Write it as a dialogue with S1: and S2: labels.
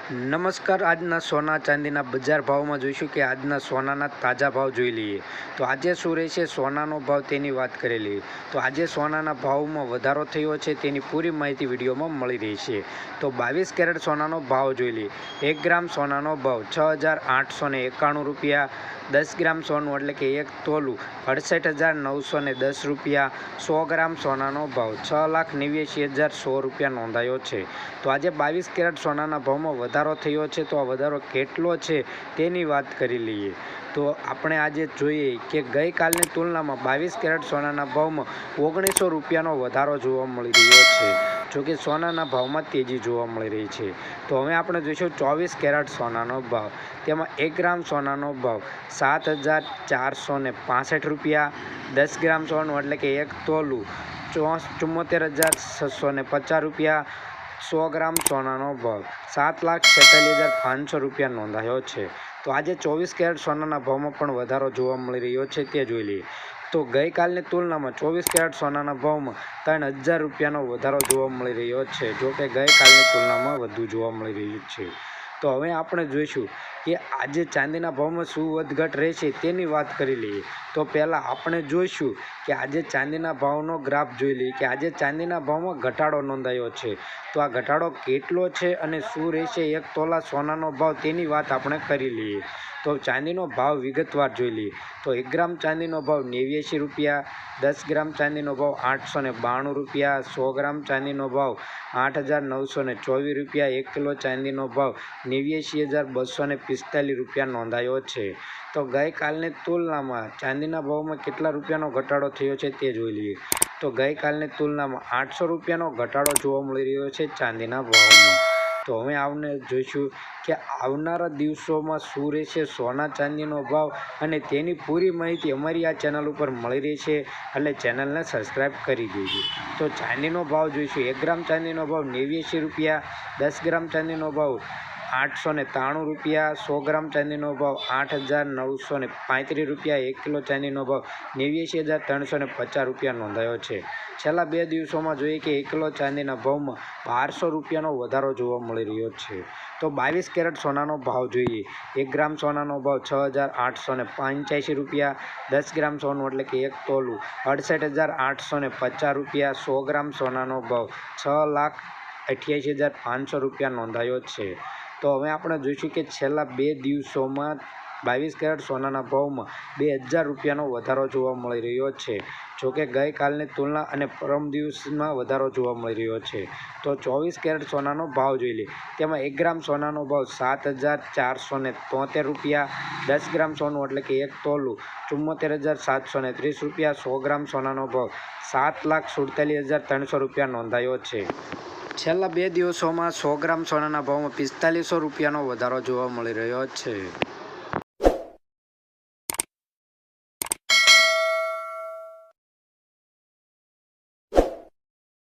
S1: નમસ્કાર। આજના સોના ચાંદીના બજાર ભાવમાં જોઈશું કે આજના સોનાના તાજા ભાવ જોઈ લઈએ તો આજે શું રહેશે સોનાનો ભાવ તેની વાત કરી લઈએ તો આજે સોનાના ભાવમાં વધારો થયો છે તેની પૂરી માહિતી વિડીયોમાં મળી રહી છે। તો 22 કેરેટ સોનાનો ભાવ જોઈ લઈએ। 1 ગ્રામ સોનાનો ભાવ 6,891 રૂપિયા। 10 ગ્રામ સોનું એટલે કે 1 તોલું 68,910 રૂપિયા। 100 ગ્રામ સોનાનો ભાવ 6,89,100 રૂપિયા નોંધાયો છે। તો આજે 22 કેરેટ સોનાના ભાવમાં વધારો થયો છે તો આ વધારો કેટલો છે તેની વાત કરી લઈએ તો આપણે આજે જોઈએ કે ગઈકાલની તુલનામાં 22 કેરેટ સોનાના ભાવમાં 1900 રૂપિયાનો વધારો જોવા મળી રહ્યો છે। જોકે સોનાના ભાવમાં તેજી જોવા મળી રહી છે। તો હવે આપણે જોઈશું 24 કેરેટ સોનાનો ભાવ। તેમાં 1 ગ્રામ સોનાનો ભાવ 7,465 રૂપિયા। 10 ગ્રામ સોનું એટલે કે 1 તોલું 74,650 રૂપિયા। 100 ગ્રામ સોનાનો ભાવ 7,46,500 રૂપિયા નોંધાયો છે। તો આજે 24 કેરેટ સોનાના ભાવમાં પણ વધારો જોવા મળી રહ્યો છે તે જોઈ લઈએ તો ગઈકાલની તુલનામાં 24 કેરેટ સોનાના ભાવમાં 3,000 રૂપિયાનો વધારો જોવા મળી રહ્યો છે। જો કે ગઈકાલની તુલનામાં વધુ જોવા મળી રહ્યું છે। તો હવે આપણે જોઈશું કે આજે ચાંદીના ભાવમાં શું વધઘટ રહેશે તેની વાત કરી લઈએ તો પહેલાં આપણે જોઈશું કે આજે ચાંદીના ભાવનો ગ્રાફ જોઈ લઈએ કે આજે ચાંદીના ભાવમાં ઘટાડો નોંધાયો છે તો આ ઘટાડો કેટલો છે અને શું રહેશે 1 તોલા સોનાનો ભાવ તેની વાત આપણે કરી લઈએ તો ચાંદીનો ભાવ વિગતવાર જોઈ લઈએ તો 1 ગ્રામ ચાંદીનો ભાવ 89 રૂપિયા। 10 ગ્રામ ચાંદીનો ભાવ 892 રૂપિયા। 100 ગ્રામ ચાંદીનો ભાવ 8,924 રૂપિયા। 1 કિલો ચાંદીનો ભાવ 89,245 રૂપિયા નોંધાયો છે। તો ગઈકાલની તુલનામાં ચાંદીના ભાવમાં કેટલા રૂપિયાનો ઘટાડો થયો છે તે જોઈ લઈએ તો ગઈકાલની તુલનામાં 800 રૂપિયાનો ઘટાડો જોવા મળી રહ્યો છે ચાંદીના ભાવમાં। તો હવે આપણે જોઈશું કે આવનારા દિવસોમાં શું રહેશે સોના ચાંદીનો ભાવ અને તેની પૂરી માહિતી અમારી આ ચેનલ ઉપર મળી રહેશે એટલે ચેનલને સબસ્ક્રાઈબ કરી દેજો। તો ચાંદીનો ભાવ જોઈશું 1 ગ્રામ ચાંદીનો ભાવ 89 રૂપિયા। 10 ગ્રામ ચાંદીનો ભાવ 893 રૂપિયા। 100 ગ્રામ ચાંદીનો ભાવ 8,935 રૂપિયા। 1 કિલો ચાંદીનો ભાવ 89,350 રૂપિયા નોંધાયો છે। છેલ્લા 2 દિવસોમાં જોઈએ કે 1 કિલો ચાંદીના ભાવમાં 1200 રૂપિયાનો વધારો જોવા મળી રહ્યો છે। તો 22 કેરેટ સોનાનો ભાવ જોઈએ 1 ગ્રામ સોનાનો ભાવ 6,885 રૂપિયા। 10 ગ્રામ સોનું એટલે કે 1 તોલું 68,850 રૂપિયા। 100 ગ્રામ સોનાનો ભાવ 6,88,500 રૂપિયા નોંધાયો છે। તો હવે આપણે જોઈશું કે છેલ્લા 2 દિવસોમાં 22 કેરેટ સોનાના ભાવમાં 2000 રૂપિયાનો વધારો જોવા મળી રહ્યો છે। જોકે ગઈકાલની તુલના અને પરમ દિવસમાં વધારો જોવા મળી રહ્યો છે। તો 24 કેરેટ સોનાનો ભાવ જોઈ લે તેમાં 1 ગ્રામ સોનાનો ભાવ 7,473 રૂપિયા। 10 ગ્રામ સોનું એટલે કે 1 તોલું 74,730 રૂપિયા। 100 ગ્રામ સોનાનો ભાવ 7,47,300 રૂપિયા નોંધાયો છે। છેલ્લા 2 દિવસોમાં 100 ગ્રામ સોનાના ભાવમાં 4500 રૂપિયાનો વધારો જોવા મળી રહ્યો છે।